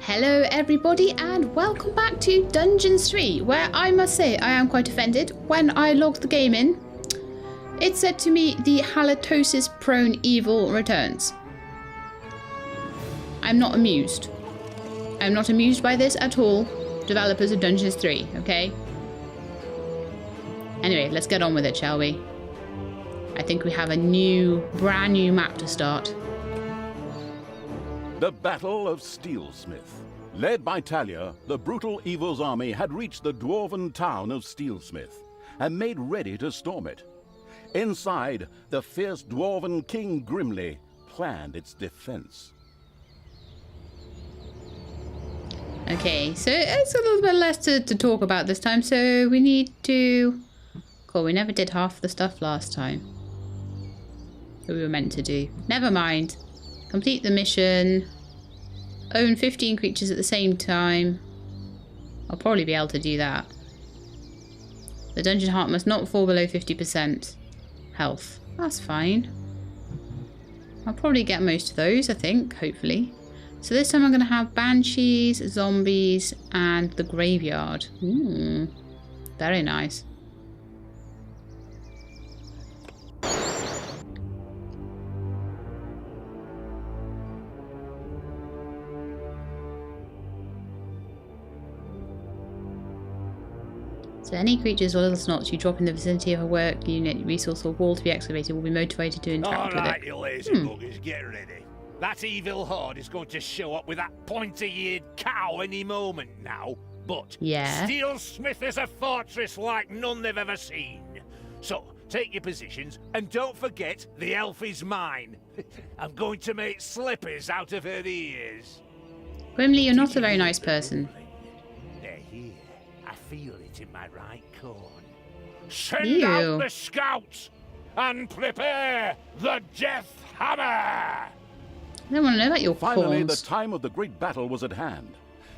Hello everybody and welcome back to Dungeons 3, where I must say I am quite offended. When I logged the game in, it said to me the halitosis prone evil returns. I'm not amused. I'm not amused by this at all, developers of Dungeons 3, okay? Anyway, let's get on with it, shall we? I think we have a brand new map to start. The Battle of Steelsmith. Led by Talia, the brutal evil's army had reached the dwarven town of Steelsmith and made ready to storm it. Inside, the fierce dwarven King Grimli planned its defense. Okay, so it's a little bit less to talk about this time, so we need to... Cool, we never did half the stuff last time that we were meant to do. Never mind. Complete the mission. Own 15 creatures at the same time. I'll probably be able to do that. The dungeon heart must not fall below 50% health. That's fine. I'll probably get most of those, I think, hopefully. So this time I'm going to have banshees, zombies, and the graveyard. Very nice. So any creatures or little snots you drop in the vicinity of a work unit, resource, or wall to be excavated will be motivated to interact with it. Alright, you lazy buggers, get ready. That evil horde is going to show up with that pointy-eared cow any moment now. But yeah, Steelsmith is a fortress like none they've ever seen. So, take your positions, and don't forget the elf is mine. I'm going to make slippers out of her ears. Grimli, you're not a very nice person. They're here. I feel it in my right corn. Send out the scouts and prepare the death hammer! I don't want to know about your Finally, corns. the time of the great battle was at hand.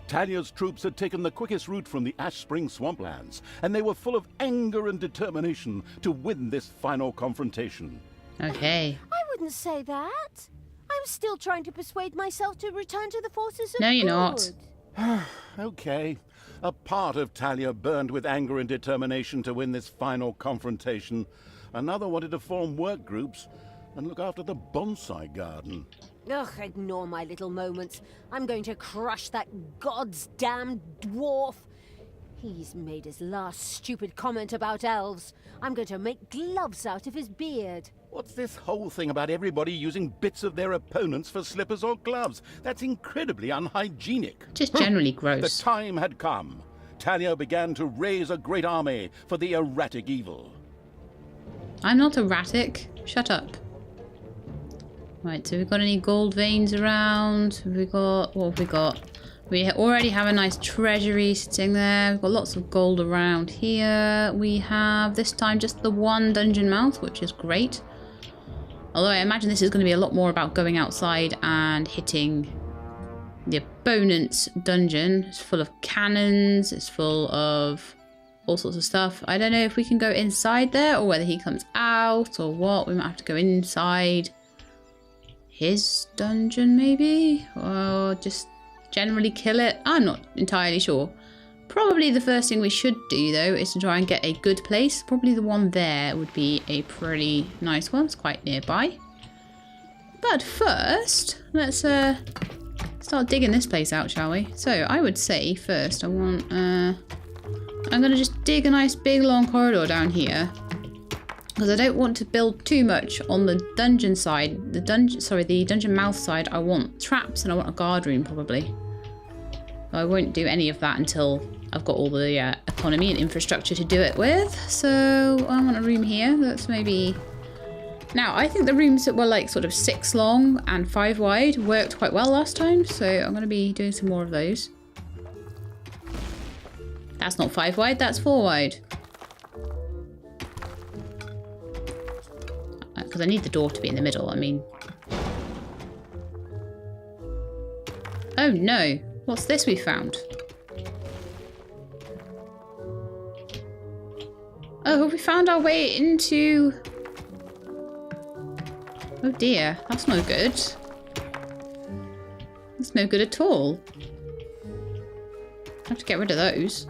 Talia's troops had taken the quickest route from the Ash Spring swamplands, and they were full of anger and determination to win this final confrontation. Okay. I wouldn't say that. I'm still trying to persuade myself to return to the forces of No, you're good. not. Okay. A part of Talia burned with anger and determination to win this final confrontation. Another wanted to form work groups and look after the bonsai garden. Ugh, ignore my little moments. I'm going to crush that god's damned dwarf. He's made his last stupid comment about elves. I'm going to make gloves out of his beard. What's this whole thing about everybody using bits of their opponents for slippers or gloves? That's incredibly unhygienic. Just generally The gross. time had come. Talia began to raise a great army for the erratic evil. I'm not erratic. Shut up. Right, so we've got any gold veins around? What have we got? We already have a nice treasury sitting there. We've got lots of gold around here. We have, this time, just the one dungeon mouth, which is great. Although I imagine this is going to be a lot more about going outside and hitting the opponent's dungeon. It's full of cannons. It's full of all sorts of stuff. I don't know if we can go inside there or whether he comes out or what. We might have to go inside his dungeon maybe, or just generally kill it. I'm not entirely sure. Probably the first thing we should do though is to try and get a good place. Probably the one there would be a pretty nice one. It's quite nearby. But first, let's start digging this place out, shall we? So I would say first I want I'm gonna just dig a nice big long corridor down here, because I don't want to build too much on the dungeon side. The dungeon mouth side. I want traps and I want a guard room probably. I won't do any of that until I've got all the economy and infrastructure to do it with. So I want a room here. That's maybe... Now, I think the rooms that were like sort of 6 long and 5 wide worked quite well last time. So I'm going to be doing some more of those. That's not 5 wide, that's 4 wide. Because I need the door to be in the middle, I mean. Oh no. What's this we found? Oh, have we found our way into... Oh dear, that's no good. That's no good at all. have to get rid of those.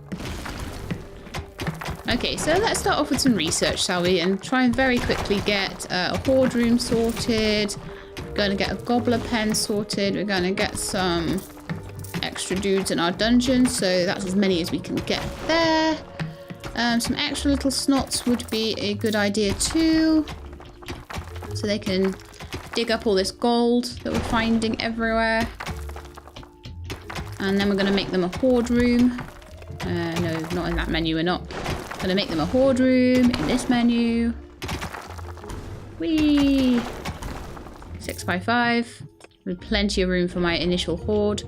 Okay, so let's start off with some research, shall we? And try and very quickly get a horde room sorted. We're going to get a gobbler pen sorted. We're going to get some extra dudes in our dungeon. So that's as many as we can get there. Some extra little snots would be a good idea too. So they can dig up all this gold that we're finding everywhere. And then we're going to make them a horde room. No, not in that menu, we're not. Going to make them a horde room in this menu. Whee! 6x5. With plenty of room for my initial horde.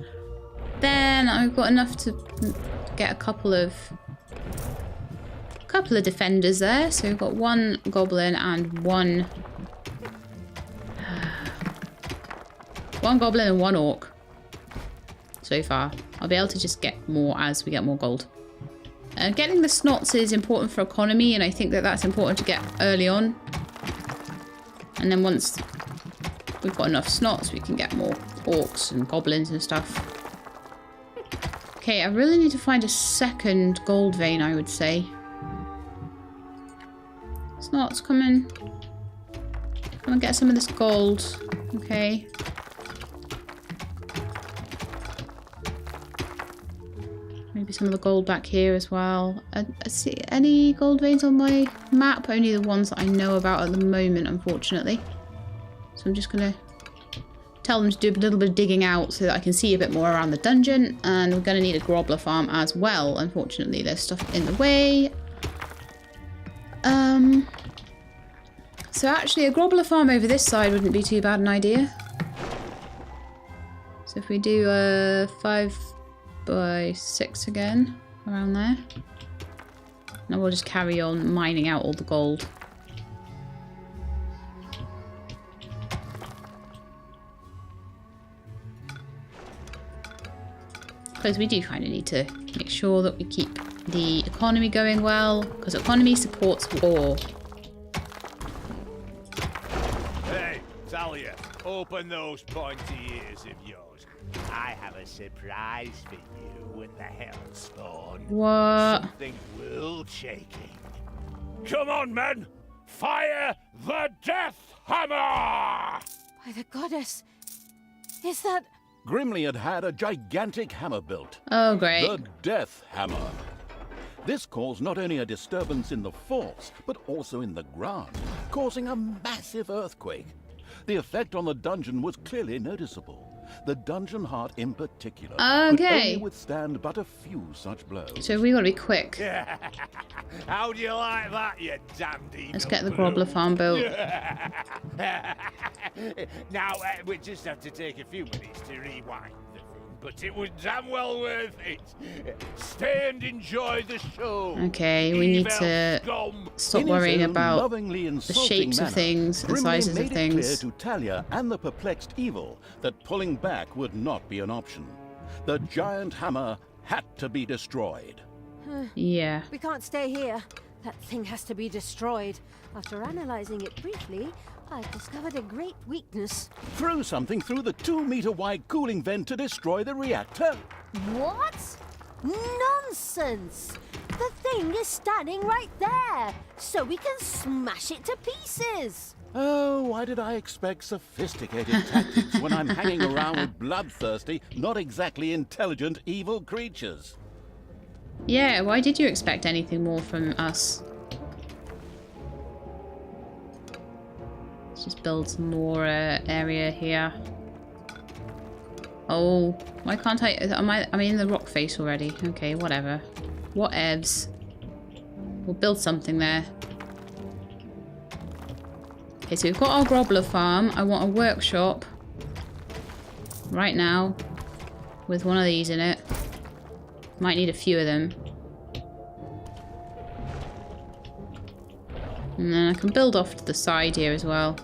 Then I've got enough to get a couple of defenders there. So we've got one goblin and one goblin and one orc. So far. I'll be able to just get more as we get more gold. Getting the snots is important for economy, and I think that that's important to get early on. And then once we've got enough snots, we can get more orcs and goblins and stuff. Okay, I really need to find a second gold vein, I would say. Snots, come in. Come and get some of this gold. Okay. Maybe some of the gold back here as well. I see any gold veins on my map? Only the ones that I know about at the moment, unfortunately. So I'm just going to tell them to do a little bit of digging out so that I can see a bit more around the dungeon. And we're going to need a grobbler farm as well. Unfortunately, there's stuff in the way. So actually a grobbler farm over this side wouldn't be too bad an idea. So if we do a 5x6 again, around there. Now we'll just carry on mining out all the gold. Because we do kind of need to make sure that we keep the economy going well, because economy supports war. Hey, Talia, open those pointy ears of yours. I have a surprise for you in the Hellspawn. What? Something world-shaking. Come on, men! Fire the Death Hammer! By the goddess, is that... Grimli had had a gigantic hammer built. Oh, great. The Death Hammer. This caused not only a disturbance in the force, but also in the ground, causing a massive earthquake. The effect on the dungeon was clearly noticeable. The dungeon heart in particular could only withstand but a few such blows. So we gotta be quick. How do you like that, you damned evil? Let's get the grobbler farm built. Now, we just have to take a few minutes to rewind the thing, but it was damn well worth it. Stay and enjoy the show. Okay, we need to stop worrying about the shapes of things and sizes of things. Grimli made it clear to Talia and the perplexed evil that pulling back would not be an option. The giant hammer had to be destroyed. Yeah. We can't stay here. That thing has to be destroyed. After analyzing it briefly, I've discovered a great weakness. Throw something through the 2-meter-wide cooling vent to destroy the reactor. What? Nonsense! The thing is standing right there, so we can smash it to pieces. Oh, why did I expect sophisticated tactics when I'm hanging around with bloodthirsty, not exactly intelligent, evil creatures? Yeah, why did you expect anything more from us? Let's just build some more area here. Oh, why can't I? Am I in the rock face already? Okay, whatever. Whatevs. We'll build something there. Okay, so we've got our grobbler farm. I want a workshop right now with one of these in it. Might need a few of them. And then I can build off to the side here as well.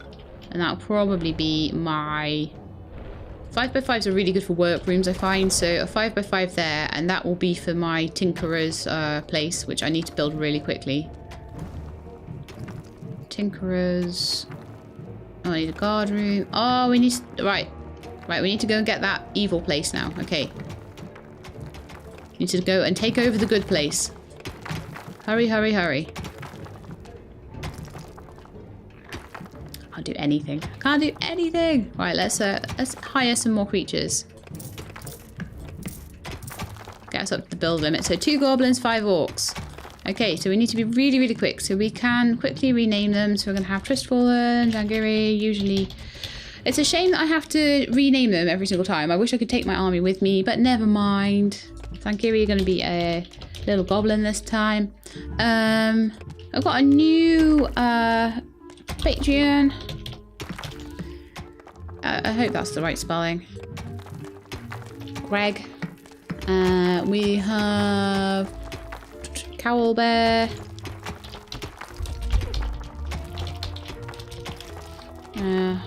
And that'll probably be my... 5x5s are really good for workrooms, I find. So a 5x5 there, and that will be for my tinkerer's place, which I need to build really quickly. Tinkerer's... Oh, I need a guard room. Oh, we need to... Right, we need to go and get that evil place now. Okay. You need to go and take over the good place. Hurry, hurry, hurry. Can't do anything. Can't do anything. Right, let's hire some more creatures. Get us up to the build limit. So 2 goblins, 5 orcs. Okay, so we need to be really, really quick. So we can quickly rename them. So we're going to have Tristfallen, Jangiri, usually... It's a shame that I have to rename them every single time. I wish I could take my army with me, but never mind. Jangiri are going to be a little goblin this time. I've got a new Patreon. I hope that's the right spelling. Greg. We have Cowlbear.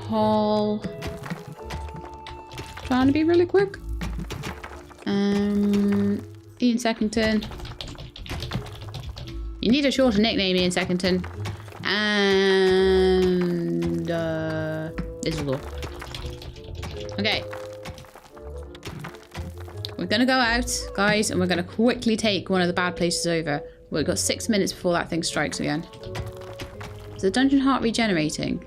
Hall. Trying to be really quick. Ian Seckington. You need a shorter nickname, Ian Seckington. And Isildur. Okay. We're gonna go out, guys, and we're gonna quickly take one of the bad places over. We've got 6 minutes before that thing strikes again. Is the dungeon heart regenerating?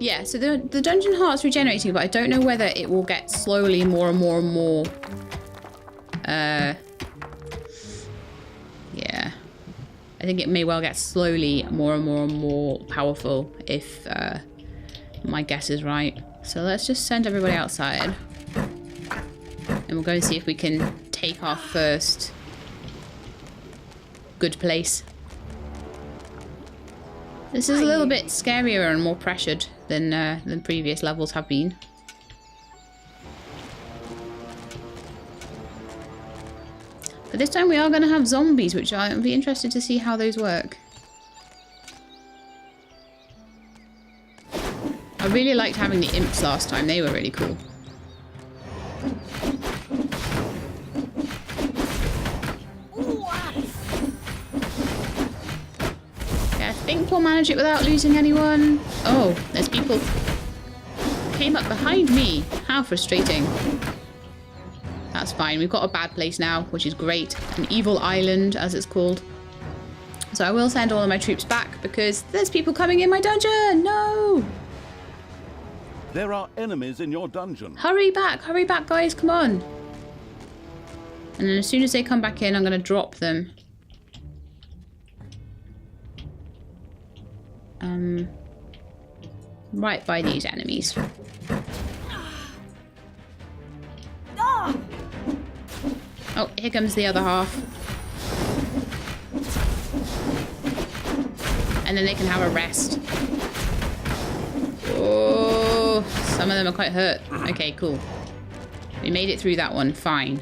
Yeah, so the dungeon heart's regenerating, but I don't know whether it will get slowly more and more and more. Yeah. I think it may well get slowly more and more and more powerful if my guess is right. So let's just send everybody outside. And we'll go and see if we can take our first good place. This is a little bit scarier and more pressured than previous levels have been. But this time we are going to have zombies, which I'll be interested to see how those work. I really liked having the imps last time. They were really cool. Okay, I think we'll manage it without losing anyone. Oh, there's people came up behind me. How frustrating. That's fine. We've got a bad place now, which is great. An evil island, as it's called. So I will send all of my troops back because there's people coming in my dungeon. No! There are enemies in your dungeon. Hurry back, guys. Come on. And then as soon as they come back in, I'm going to drop them. Right by these enemies. Oh, here comes the other half. And then they can have a rest. Oh, some of them are quite hurt. Okay, cool. We made it through that one. Fine.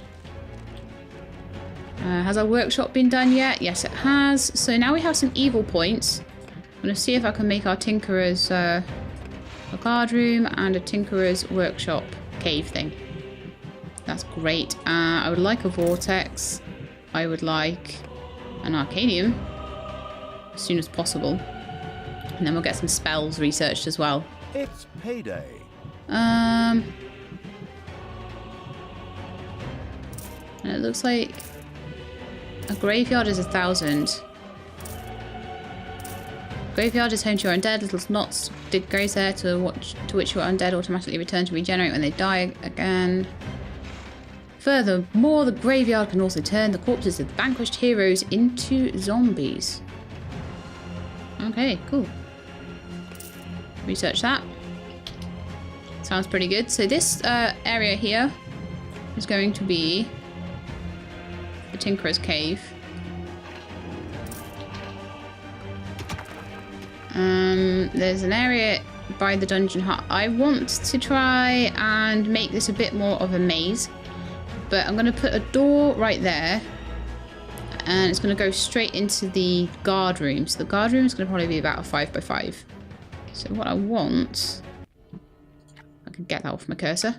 Has our workshop been done yet? Yes, it has. So now we have some evil points. I'm going to see if I can make our tinkerer's a guard room and a tinkerer's workshop cave thing. That's great. I would like a vortex. I would like an arcanium as soon as possible. And then we'll get some spells researched as well. It's payday. And it looks like a graveyard is 1,000. Graveyard is home to your undead. Little knots dig graves there to which your undead automatically return to regenerate when they die again. Furthermore, the graveyard can also turn the corpses of the vanquished heroes into zombies. Okay, cool. Research that. Sounds pretty good. So this area here is going to be the Tinkerer's Cave. There's an area by the dungeon hut. I want to try and make this a bit more of a maze. But I'm going to put a door right there. And it's going to go straight into the guard room. So the guard room is going to probably be about a 5x5. So what I want... I can get that off my cursor.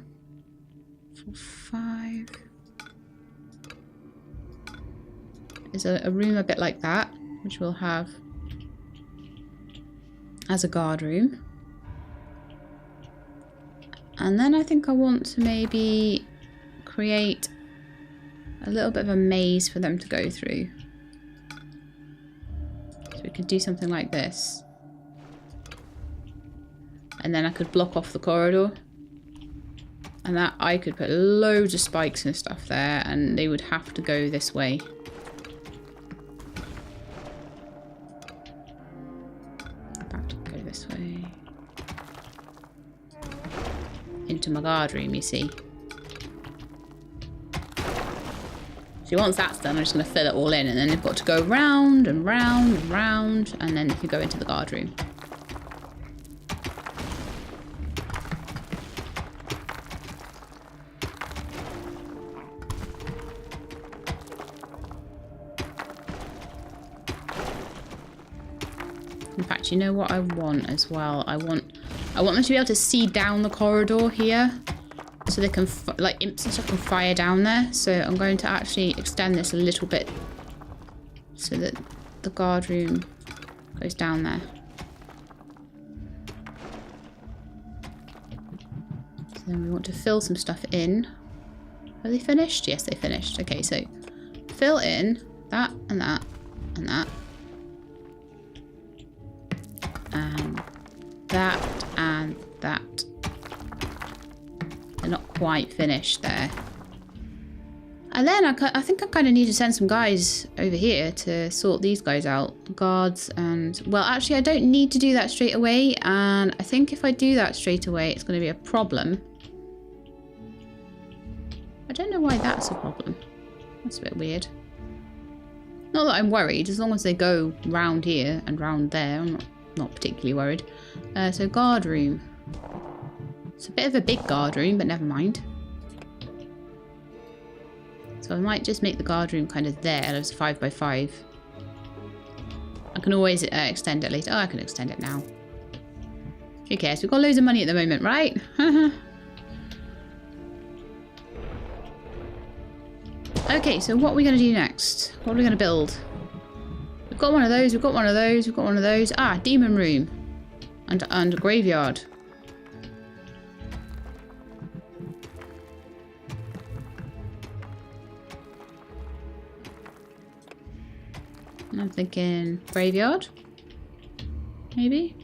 4, 5... Is a room a bit like that. Which we'll have as a guard room. And then I think I want to maybe... create a little bit of a maze for them to go through. So we could do something like this. And then I could block off the corridor. And that I could put loads of spikes and stuff there, and they would have to go this way. About to go this way. Into my guard room, you see. So once that's done, I'm just going to fill it all in, and then they've got to go round and round and round, and then they can go into the guard room. In fact, you know what I want as well? I want them to be able to see down the corridor here, so they can, like, imps and stuff can fire down there. So I'm going to actually extend this a little bit so that the guard room goes down there. So then we want to fill some stuff in. Are they finished? Yes, they finished. Okay, so fill in that and that and that. And that and that. They're not quite finished there. And then I think I kind of need to send some guys over here to sort these guys out. Guards and... Well, actually, I don't need to do that straight away. And I think if I do that straight away, it's going to be a problem. I don't know why that's a problem. That's a bit weird. Not that I'm worried. As long as they go round here and round there, I'm not particularly worried. So guard room. It's a bit of a big guard room, but never mind. So I might just make the guard room kind of there. There's a 5x5. I can always extend it later. Oh, I can extend it now. Who cares? We've got loads of money at the moment, right? Okay, so what are we going to do next? What are we going to build? We've got one of those, we've got one of those, we've got one of those. Ah, demon room. And a graveyard. And I'm thinking graveyard. Maybe.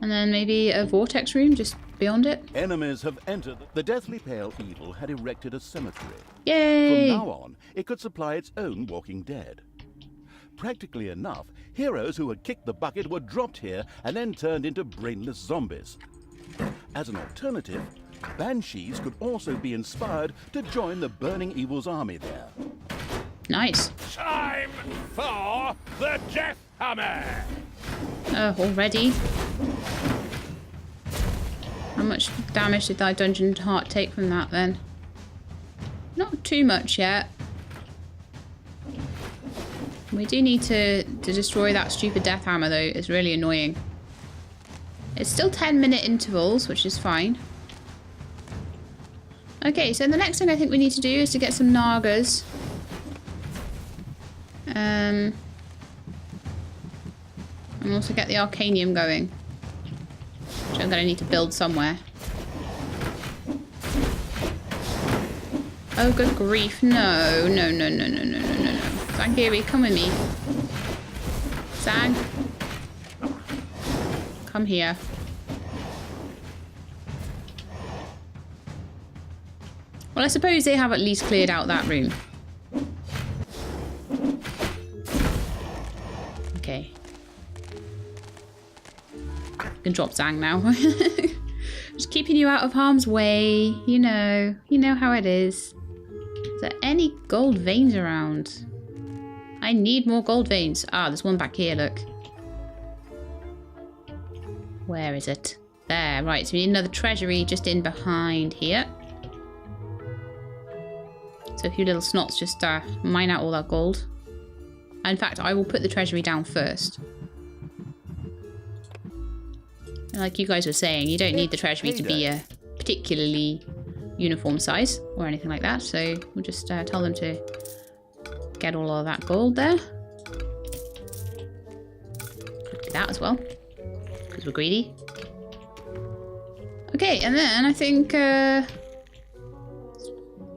And then maybe a vortex room just beyond it. Enemies have entered. The Deathly Pale Evil had erected a cemetery. Yay! From now on, it could supply its own walking dead. Practically enough, heroes who had kicked the bucket were dropped here and then turned into brainless zombies. As an alternative, banshees could also be inspired to join the Burning Evil's army there. Nice. Time for the Death Hammer! Already? How much damage did that dungeon heart take from that then? Not too much yet. We do need to destroy that stupid death hammer though. It's really annoying. It's still 10-minute intervals, which is fine. Okay, so the next thing I think we need to do is to get some Nagas. And also get the Arcanium going. Which I'm going to need to build somewhere. Oh, good grief. No, no, no, no, no, no, no, no, no. Zangiri, come with me. Zang. Come here. Well, I suppose they have at least cleared out that room. Okay. I can drop Zang now. Just keeping you out of harm's way. You know how it is. Is there any gold veins around? I need more gold veins. Ah, there's one back here, look. Where is it? There, right. So we need another treasury just in behind here. So a few little snots just mine out all that gold. In fact, I will put the treasury down first. And like you guys were saying, you don't need the treasury to be a particularly uniform size or anything like that. So we'll just tell them to get all of that gold there. Could do that as well, because we're greedy. Okay, and then I think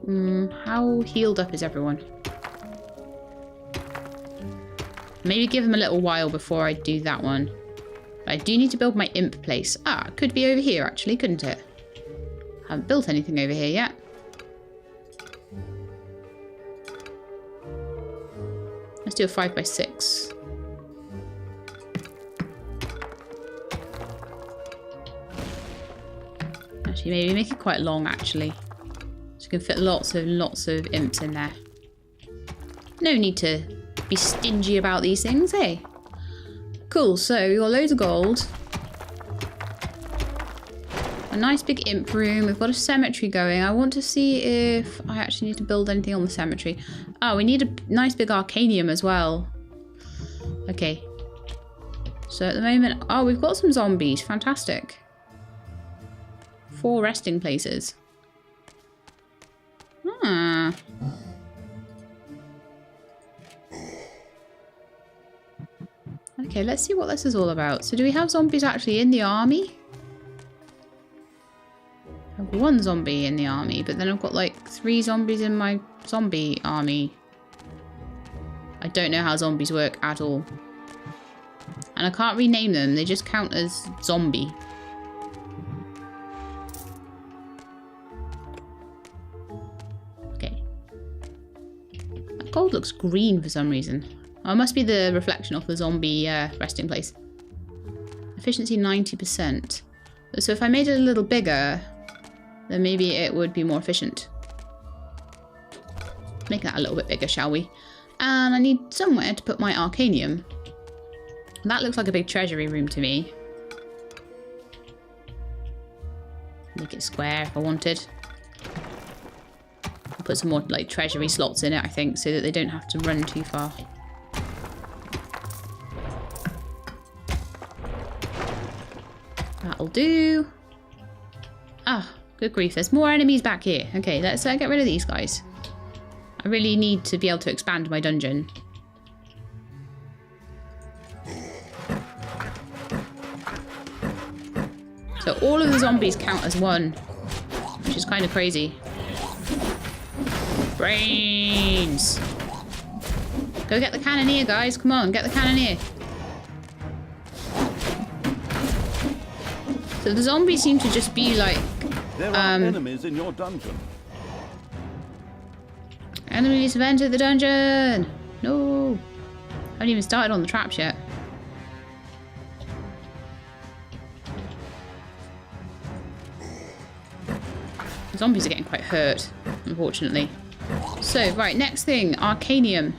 How healed up is everyone? Maybe give them a little while before I do that one. But I do need to build my imp place. Ah, it could be over here actually, couldn't it? Haven't built anything over here yet. Let's do a 5x6. Actually, maybe make it quite long actually. So you can fit lots of imps in there. No need to be stingy about these things, eh? Cool, so we got loads of gold. A nice big imp room. We've got a cemetery going. I want to see if I actually need to build anything on the cemetery. Oh, we need a nice big arcanium as well. Okay. So at the moment... Oh, we've got some zombies. Fantastic. 4 resting places. Ah. Okay, let's see what this is all about. So do we have zombies actually in the army? I have 1 zombie in the army, but then I've got like 3 zombies in my zombie army. I don't know how zombies work at all. And I can't rename them, they just count as zombie. Okay. That gold looks green for some reason. Oh, it must be the reflection off the zombie resting place. Efficiency 90%. So if I made it a little bigger, then maybe it would be more efficient. Make that a little bit bigger, shall we? And I need somewhere to put my arcanium. That looks like a big treasury room to me. Make it square if I wanted. I'll put some more like treasury slots in it, I think, so that they don't have to run too far. That'll do. Ah, good grief. There's more enemies back here. Okay, let's get rid of these guys. I really need to be able to expand my dungeon. So all of the zombies count as 1, which is kind of crazy. Brains! Go get the cannoneer, guys. Come on, get the cannoneer. So the zombies seem to just be like... There are enemies in your dungeon. Enemies have entered the dungeon! No! I haven't even started on the traps yet. The zombies are getting quite hurt, unfortunately. So, right, next thing, arcanium.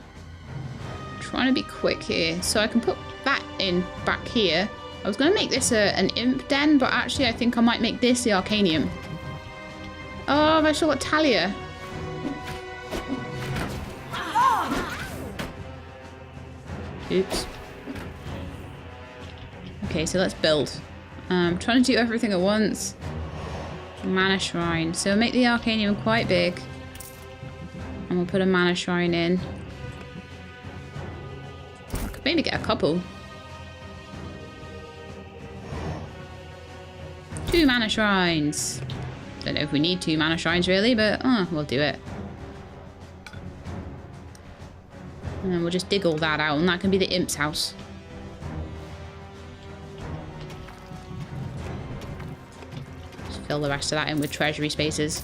Trying to be quick here. So I can put that in back here. I was going to make this an imp den, but actually I think I might make this the arcanium. Oh, I've still got Talia. Oops. Okay, so let's build. I'm trying to do everything at once. Mana shrine. So make the arcanium quite big. And we'll put a mana shrine in. I could maybe get a couple. 2 mana shrines. Don't know if we need 2 mana shrines really, but we'll do it. And then we'll just dig all that out, and that can be the imp's house. Just fill the rest of that in with treasury spaces.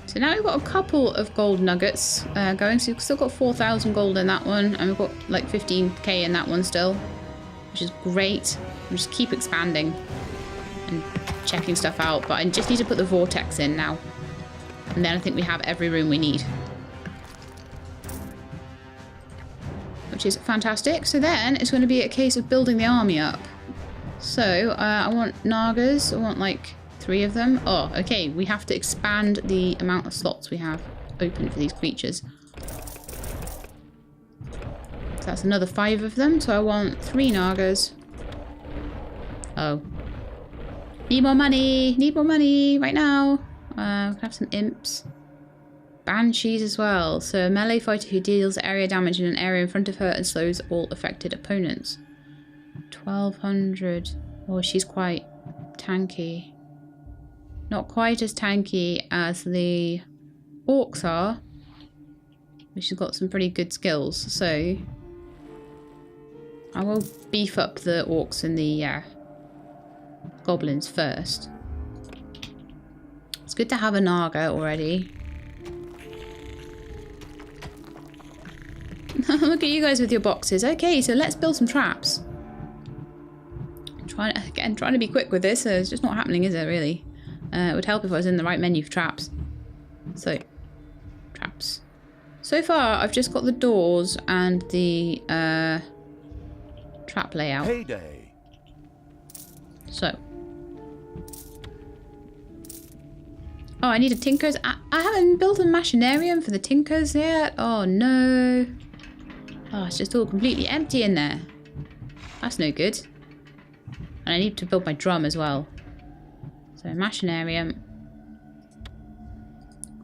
So now we've got a couple of gold nuggets going. So we've still got 4,000 gold in that one, and we've got like 15k in that one still, which is great. We'll just keep expanding and checking stuff out, but I just need to put the vortex in now. And then I think we have every room we need. Which is fantastic. So then it's going to be a case of building the army up. So I want Nagas. I want like 3 of them. Oh, okay. We have to expand the amount of slots we have open for these creatures. So that's another 5 of them. So I want 3 Nagas. Oh. Need more money. Need more money right now. We can have some imps. Banshees as well. So a melee fighter who deals area damage in an area in front of her and slows all affected opponents. 1,200. Oh, she's quite tanky. Not quite as tanky as the orcs are, which has got some pretty good skills. So I will beef up the orcs and the goblins first. It's good to have a Naga already. Look at you guys with your boxes. Okay, so let's build some traps. Trying to be quick with this, so it's just not happening, is it, really? It would help if I was in the right menu for traps. So, traps. So far, I've just got the doors and the trap layout. Heyday. So. Oh, I need a tinker's... I haven't built a machinarium for the tinkers yet. Oh, no. Oh, it's just all completely empty in there. That's no good. And I need to build my drum as well. So, machinarium.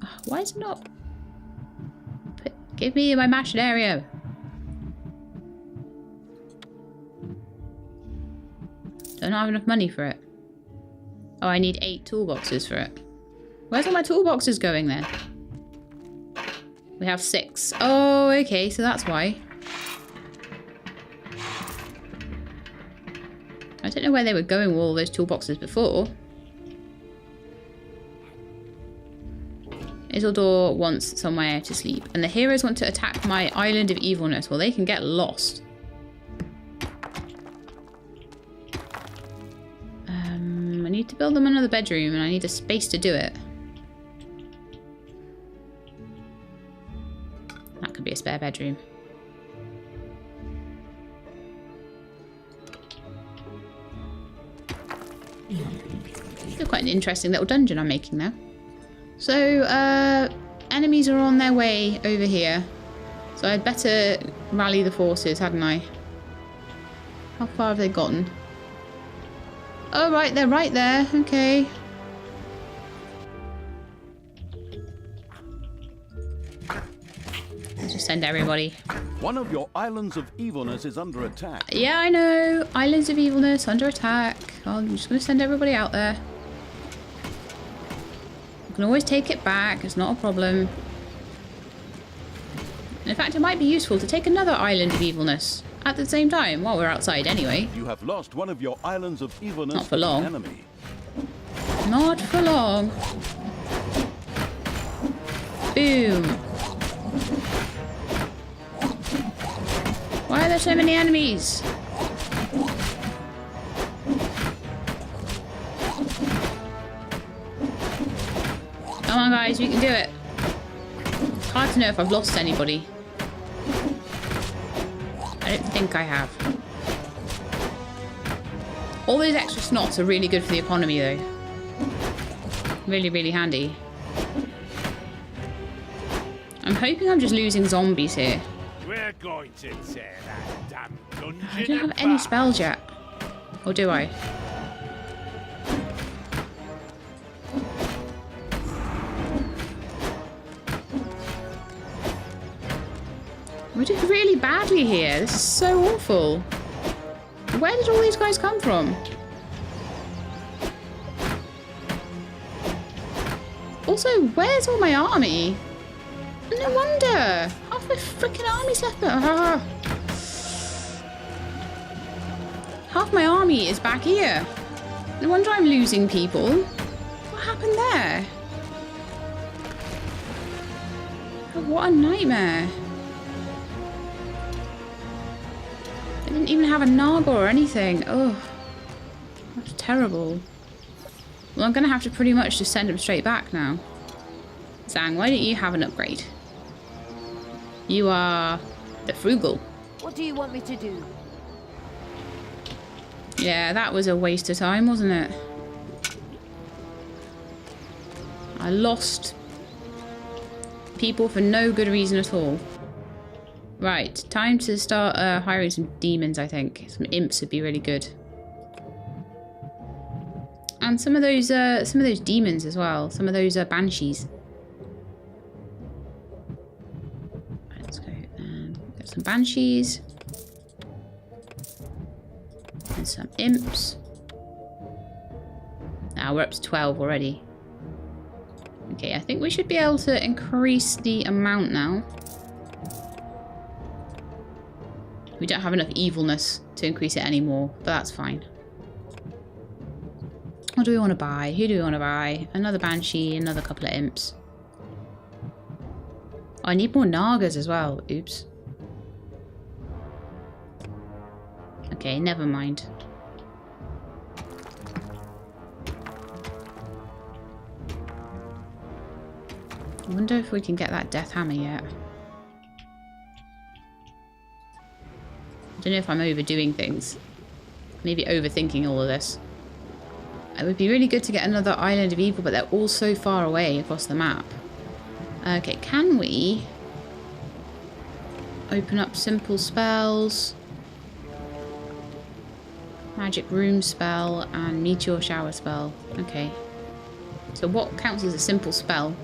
Oh, why is it not... Give me my machinarium. Don't have enough money for it. Oh, I need 8 toolboxes for it. Where's all my toolboxes going then? We have 6. Oh, okay, so that's why. I don't know where they were going with all those toolboxes before. Isildur wants somewhere to sleep. And the heroes want to attack my island of evilness. Well, they can get lost. I need to build them another bedroom and I need a space to do it. That could be a spare bedroom. It's quite an interesting little dungeon I'm making now. So, enemies are on their way over here. So I'd better rally the forces, hadn't I? How far have they gotten? Oh, right, they're right there. Okay. Let's just send everybody. One of your islands of evilness is under attack. Yeah, I know. Islands of evilness under attack. I'm just going to send everybody out there. You can always take it back. It's not a problem. In fact, it might be useful to take another island of evilness at the same time while we're outside anyway. You have lost one of your islands of evilness. Not for long. To the enemy. Not for long. Boom. Why are there so many enemies? Come on, guys, we can do it. It's hard to know if I've lost anybody. I don't think I have. All those extra snots are really good for the economy, though. Really, really handy. I'm hoping I'm just losing zombies here. We're going to tear that damn dungeon I don't have any spells yet. Or do I? We're doing really badly here. This is so awful. Where did all these guys come from? Also, where's all my army? No wonder. Half my freaking army's left. Half my army is back here. No wonder I'm losing people. What happened there? Oh, what a nightmare. I didn't even have a Naga or anything. Oh, that's terrible. Well, I'm going to have to pretty much just send him straight back now. Zhang, why don't you have an upgrade? You are the frugal. What do you want me to do? Yeah, that was a waste of time, wasn't it? I lost people for no good reason at all. Right, time to start hiring some demons, I think. Some imps would be really good. And some of those demons as well. Some of those banshees. Right, let's go and get some banshees. And some imps. Wow, we're up to 12 already. Okay, I think we should be able to increase the amount now. We don't have enough evilness to increase it anymore, but that's fine. What do we want to buy? Who do we want to buy? Another Banshee, another couple of imps. Oh, I need more Nagas as well. Oops. Okay, never mind. I wonder if we can get that death hammer yet. I don't know if I'm overdoing things. Maybe overthinking all of this. It would be really good to get another Island of Evil, but they're all so far away across the map. Okay, can we open up simple spells? Magic room spell and meteor shower spell. Okay. So what counts as a simple spell?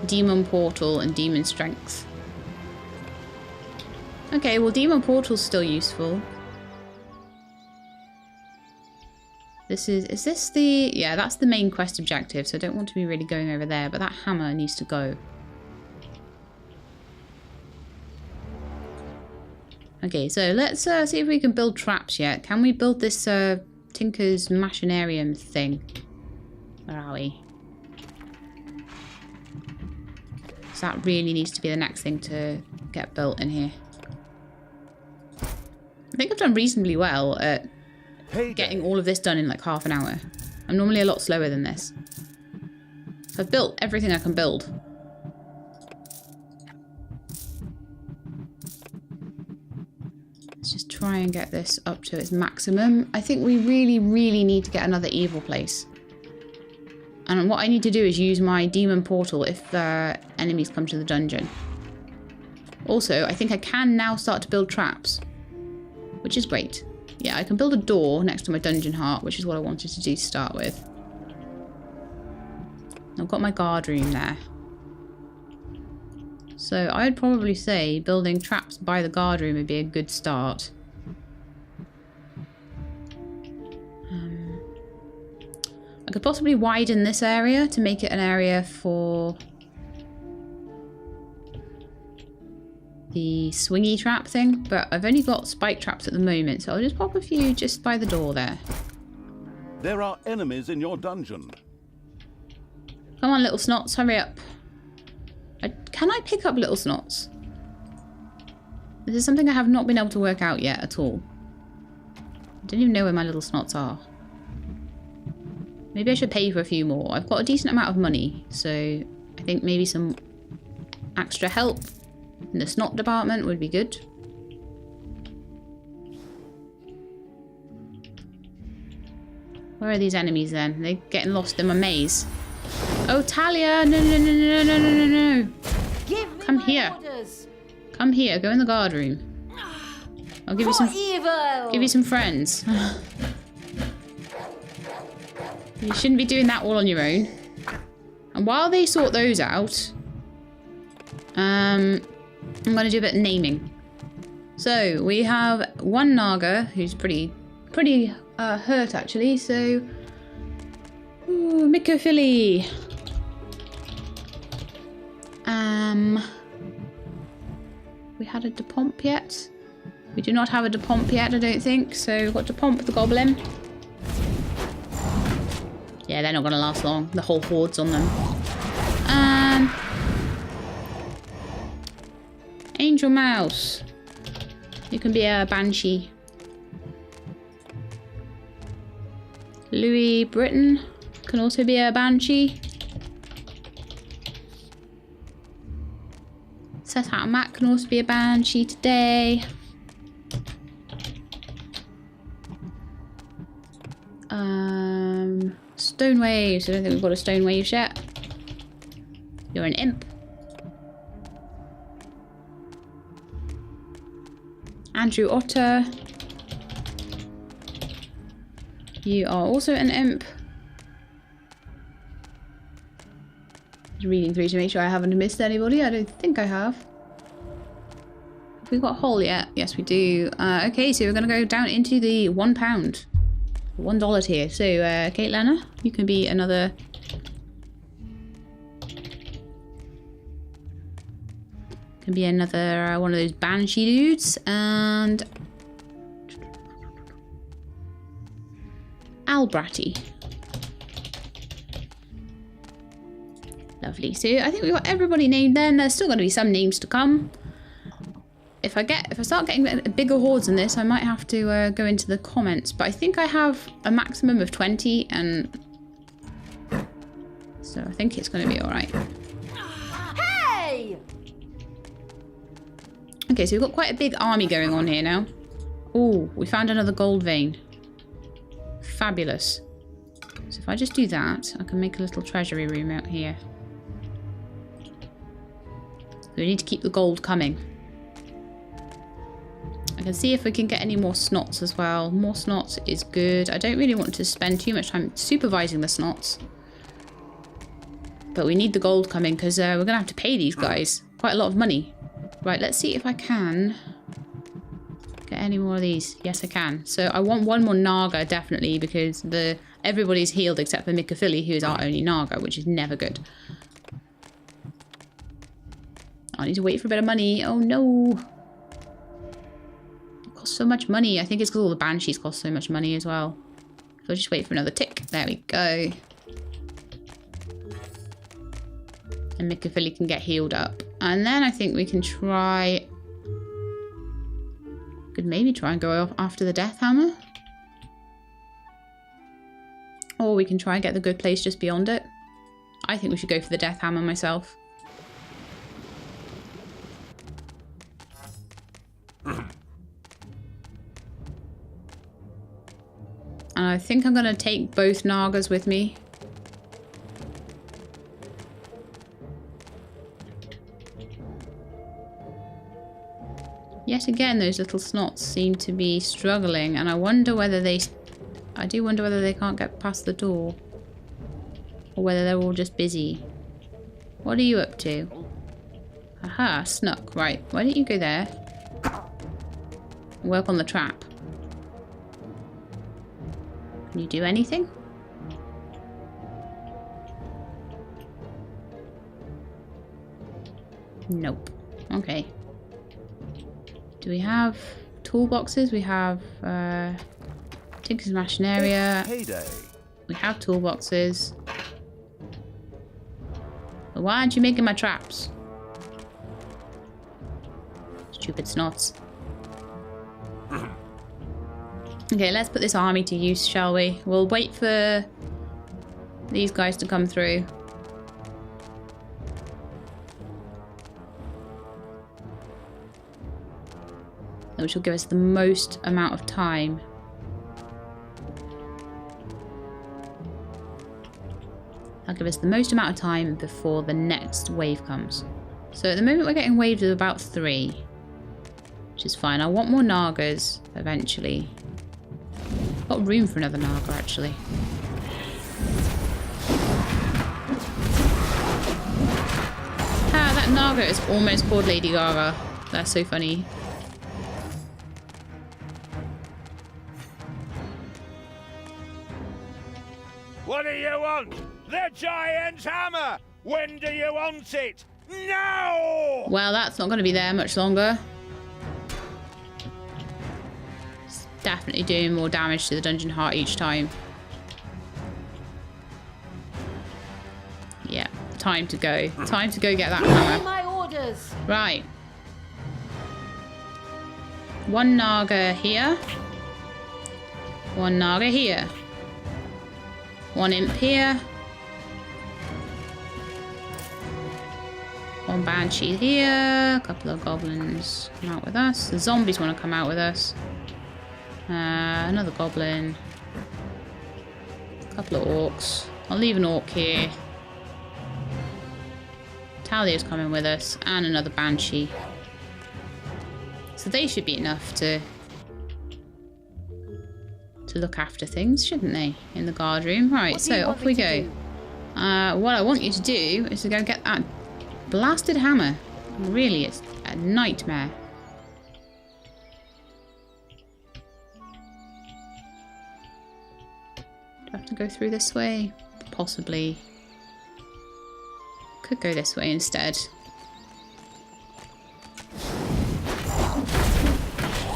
Demon portal and demon strength. Okay, well demon portal's still useful. Is this the... Yeah, that's the main quest objective, so I don't want to be really going over there, but that hammer needs to go. Okay, so let's see if we can build traps yet. Can we build this Tinker's Machinarium thing? Where are we? So that really needs to be the next thing to get built in here. I think I've done reasonably well at getting all of this done in like half an hour. I'm normally a lot slower than this. So I've built everything I can build. Let's just try and get this up to its maximum. I think we really, really need to get another evil place. And what I need to do is use my demon portal if enemies come to the dungeon. Also, I think I can now start to build traps, which is great. Yeah, I can build a door next to my dungeon heart, which is what I wanted to do to start with. I've got my guard room there. So I'd probably say building traps by the guard room would be a good start. I could possibly widen this area to make it an area for the swingy trap thing, but I've only got spike traps at the moment, so I'll just pop a few just by the door there. There are enemies in your dungeon. Come on, little snots, hurry up. Can I pick up little snots? This is something I have not been able to work out yet at all. I don't even know where my little snots are. Maybe I should pay for a few more. I've got a decent amount of money, so I think maybe some extra help in the snot department would be good. Where are these enemies then? They're getting lost in my maze. Oh, Talia! No, no, no, no, no, no, no, no. Come here. Orders. Come here. Go in the guard room. I'll give you some. Evil. Give you some friends. You shouldn't be doing that all on your own. And while they sort those out, I'm going to do a bit of naming. So we have one Naga who's pretty hurt actually. So, ooh, Mycophily. We had a Depomp yet? We do not have a Depomp yet, I don't think. So we've got Depomp the Goblin. Yeah, they're not going to last long. The whole horde's on them. Angel Mouse. You can be a Banshee. Louis Britton can also be a Banshee. Set Out Mac can also be a Banshee today. Stone Waves. I don't think we've got a Stone Waves yet. You're an imp. Andrew Otter. You are also an imp. Just reading through to make sure I haven't missed anybody. I don't think I have. Have we got a hole yet? Yes, we do. Okay, so we're going to go down into the £1. $1 here. So, Caitlana, you can be another... Can be another one of those banshee dudes. And... Albratty. Lovely. So I think we've got everybody named then. There's still going to be some names to come. If I start getting bigger hordes in this, I might have to go into the comments. But I think I have a maximum of 20, and so I think it's going to be all right. Hey! Okay, so we've got quite a big army going on here now. Oh, we found another gold vein. Fabulous. So if I just do that, I can make a little treasury room out here. We need to keep the gold coming. I can see if we can get any more snots as well. More snots is good. I don't really want to spend too much time supervising the snots. But we need the gold coming because we're going to have to pay these guys quite a lot of money. Right, let's see if I can get any more of these. Yes, I can. So I want one more Naga, definitely, because everybody's healed except for Mikafili, who is our only Naga, which is never good. I need to wait for a bit of money. Oh no. It costs so much money. I think it's because all the banshees cost so much money as well. So I'll just wait for another tick. There we go. And Mikafili can get healed up. And then I think we can try... Could maybe try and go off after the Death Hammer. Or we can try and get the good place just beyond it. I think we should go for the Death Hammer myself. And I think I'm going to take both Nagas with me. Yet again, those little snots seem to be struggling, and I wonder whether I do wonder whether they can't get past the door. Or whether they're all just busy. What are you up to? Aha, snuck. Right, why don't you go there? Work on the trap. Can you do anything? Nope. Okay. Do we have toolboxes? We have Tinker's Machineria. We have toolboxes. But why aren't you making my traps? Stupid snots. Okay, let's put this army to use, shall we? We'll wait for these guys to come through. Which will give us the most amount of time. That'll give us the most amount of time before the next wave comes. So at the moment we're getting waves of about 3. Which is fine. I want more Nagas eventually. Got room for another Naga actually. Ah, that Naga is almost called Lady Gaga. That's so funny. What do you want? The giant's hammer! When do you want it? Now! Well, that's not going to be there much longer. It's definitely doing more damage to the dungeon heart each time. Yeah, time to go. Time to go get that hammer. My orders. Right. One Naga here. One Naga here. One imp here. One banshee here. A couple of goblins come out with us. The zombies want to come out with us. Another goblin. A couple of orcs. I'll leave an orc here. Talia's coming with us. And another banshee. So they should be enough to look after things, shouldn't they? In the guard room. Right, so off we go. What I want you to do is to go get that blasted hammer. Really, it's a nightmare. I have to go through this way? Possibly. Could go this way instead.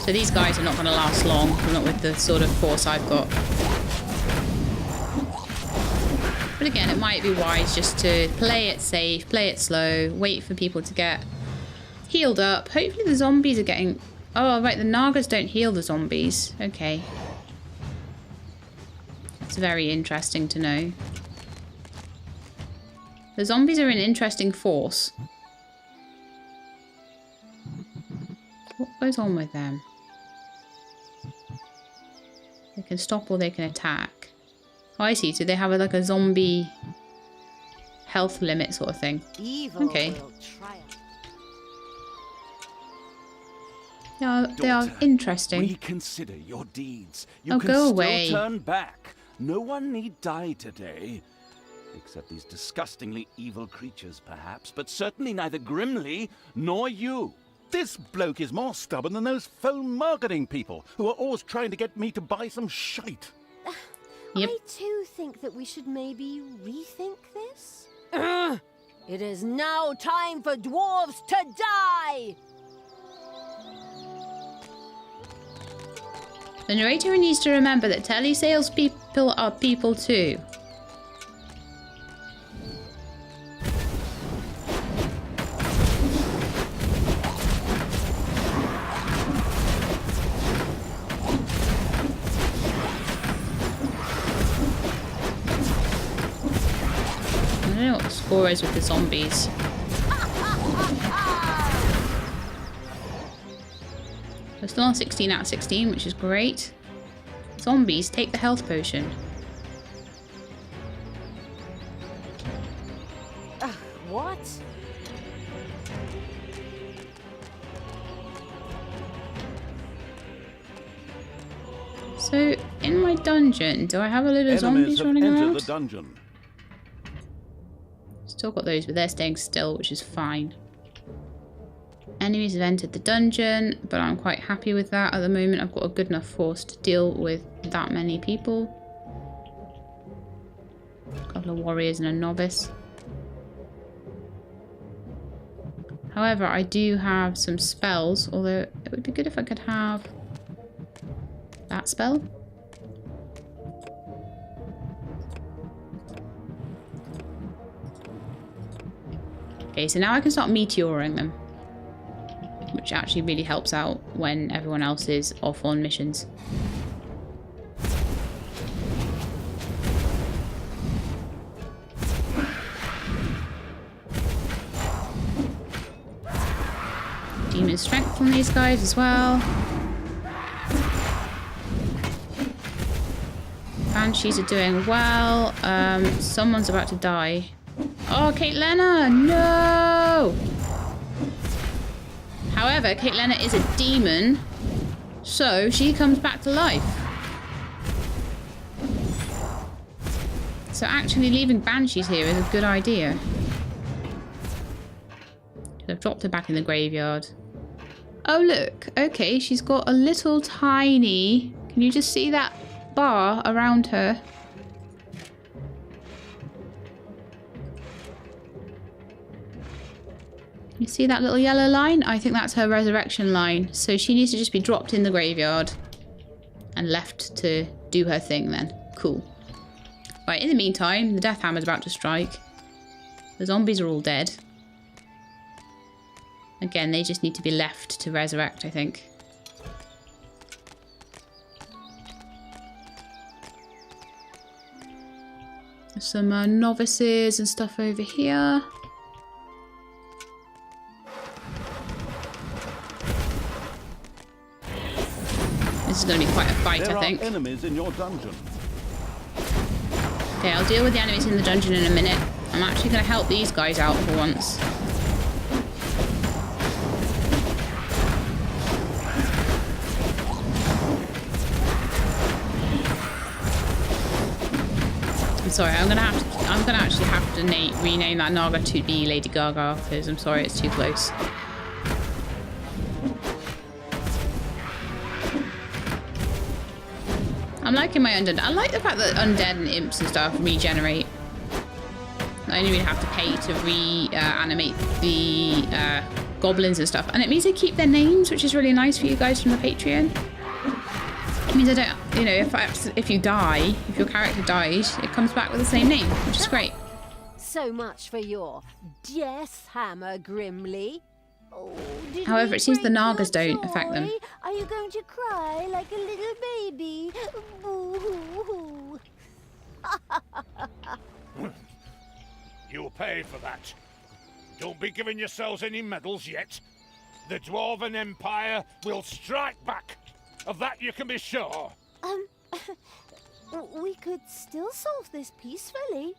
So these guys are not going to last long, not with the sort of force I've got. But again, it might be wise just to play it safe, play it slow, wait for people to get healed up. Hopefully the zombies are getting... Oh, right, the Nagas don't heal the zombies. Okay. That's very interesting to know. The zombies are an interesting force. What goes on with them? They can stop or they can attack. Oh, I see. So they have like a zombie health limit sort of thing. Evil Okay. will triumph. They are Daughter, interesting. reconsider your deeds. You Oh, can go still away. turn back. No one need die today. Except these disgustingly evil creatures, perhaps, but certainly neither Grimli nor you. This bloke is more stubborn than those phone marketing people who are always trying to get me to buy some shite. Yep. I too think that we should maybe rethink this. It is now time for dwarves to die! The narrator needs to remember that telesales people are people too. I don't know what the score is with the zombies. We're still on 16 out of 16, which is great. Zombies, take the health potion. What? So, in my dungeon, do I have a load of Enemies zombies have running entered around? the dungeon. Still got those, but they're staying still, which is fine. Enemies have entered the dungeon, but I'm quite happy with that at the moment. I've got a good enough force to deal with that many people. A couple of warriors and a novice. However, I do have some spells, although it would be good if I could have that spell. Okay, so now I can start meteoring them, which actually really helps out when everyone else is off on missions. Demon strength on these guys as well. Banshees are doing well. Someone's about to die. Oh, Caitlena! No! However, Caitlena is a demon, so she comes back to life. So actually leaving Banshees here is a good idea. I've dropped her back in the graveyard. Oh look, okay, she's got a little tiny... Can you just see that bar around her? You see that little yellow line? I think that's her resurrection line. So she needs to just be dropped in the graveyard and left to do her thing then. Cool. Right, in the meantime, the Death Hammer's about to strike. The zombies are all dead. Again, they just need to be left to resurrect, I think. There's some novices and stuff over here. This is going to be quite a fight, There I think. are enemies in your dungeon. Okay, I'll deal with the enemies in the dungeon in a minute. I'm actually going to help these guys out for once. I'm sorry, I'm gonna actually have to rename that Naga to be Lady Gaga because I'm sorry, it's too close. I'm liking my undead. I like the fact that undead and imps and stuff regenerate. I only really have to pay to reanimate the goblins and stuff. And it means they keep their names, which is really nice for you guys from the Patreon. It means I don't, you know, if you die, if your character dies, it comes back with the same name, which is great. So much for your death hammer, Grimli. Oh, However, it seems the Nagas don't affect them. Are you going to cry like a little baby? Boo-hoo-hoo. You'll pay for that. Don't be giving yourselves any medals yet. The Dwarven Empire will strike back. Of that you can be sure. We could still solve this peacefully.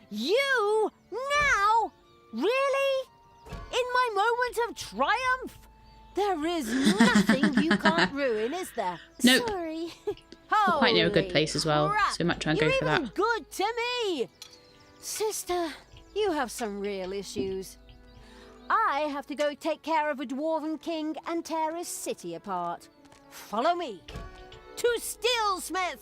You? Now? Really? In my moment of triumph? There is nothing you can't ruin, is there? Nope. Sorry. We're quite near a good place as well, Crap. so we might try and go You're for even that. good to me. Sister, you have some real issues. I have to go take care of a Dwarven king and tear his city apart. Follow me to Steelsmith.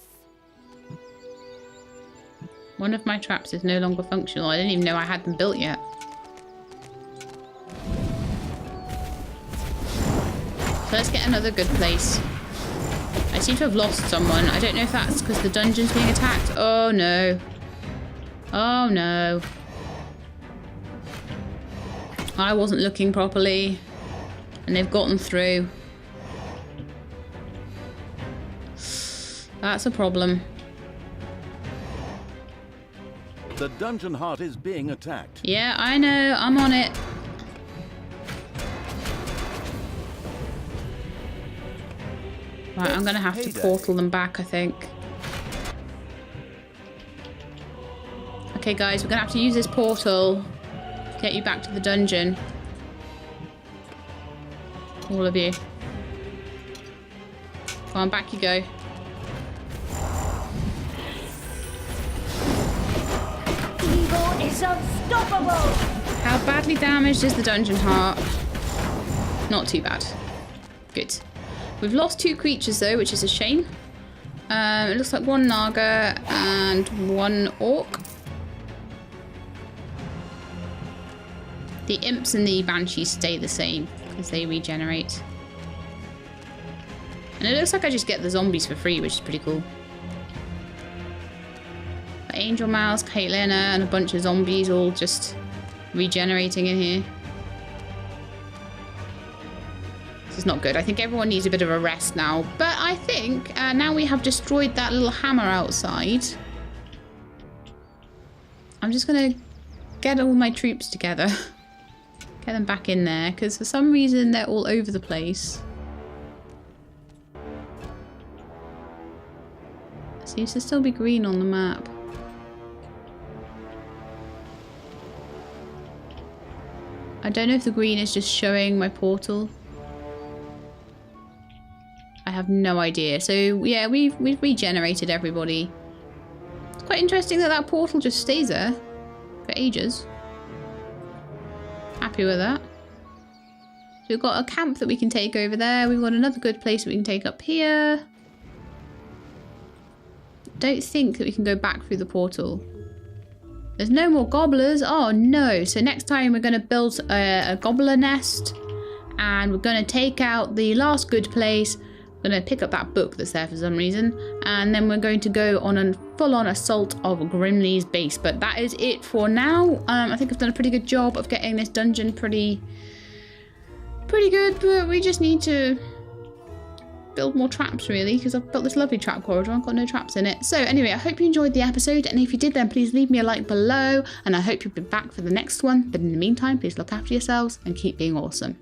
One of my traps is no longer functional. I didn't even know I had them built yet. So let's get another good place. I seem to have lost someone. I don't know if that's because the dungeon's being attacked. Oh no. Oh no. I wasn't looking properly. And they've gotten through. That's a problem. The dungeon heart is being attacked. Yeah, I know. I'm on it. Right, I'm going to have to portal them back, I think. Okay, guys, we're going to have to use this portal to get you back to the dungeon. All of you. Go on, back you go. Evil is unstoppable. How badly damaged is the dungeon heart? Not too bad. Good. We've lost 2 creatures though, which is a shame. It looks like 1 Naga and 1 Orc. The Imps and the Banshees stay the same because they regenerate. And it looks like I just get the zombies for free, which is pretty cool. But Angel Mouse, Caitlin, and a bunch of zombies all just regenerating in here. This is not good. I think everyone needs a bit of a rest now. But I think now we have destroyed that little hammer outside, I'm just going to get all my troops together. Get them back in there, because for some reason they're all over the place. Seems to still be green on the map. I don't know if the green is just showing my portal. I have no idea. So yeah, we've regenerated everybody. It's quite interesting that that portal just stays there for ages. Happy with that. So we've got a camp that we can take over there. We've got another good place that we can take up here. Don't think that we can go back through the portal. There's no more gobblers. Oh no. So next time we're going to build a gobbler nest. And we're going to take out the last good place. We're going to pick up that book that's there for some reason. And then we're going to go on a full-on assault of Grimli's base. But that is it for now. I think I've done a pretty good job of getting this dungeon pretty good. But we just need to build more traps, really, because I've built this lovely trap corridor. I've got no traps in it. So anyway, I hope you enjoyed the episode. And if you did, then please leave me a like below. And I hope you'll be back for the next one. But in the meantime, please look after yourselves and keep being awesome.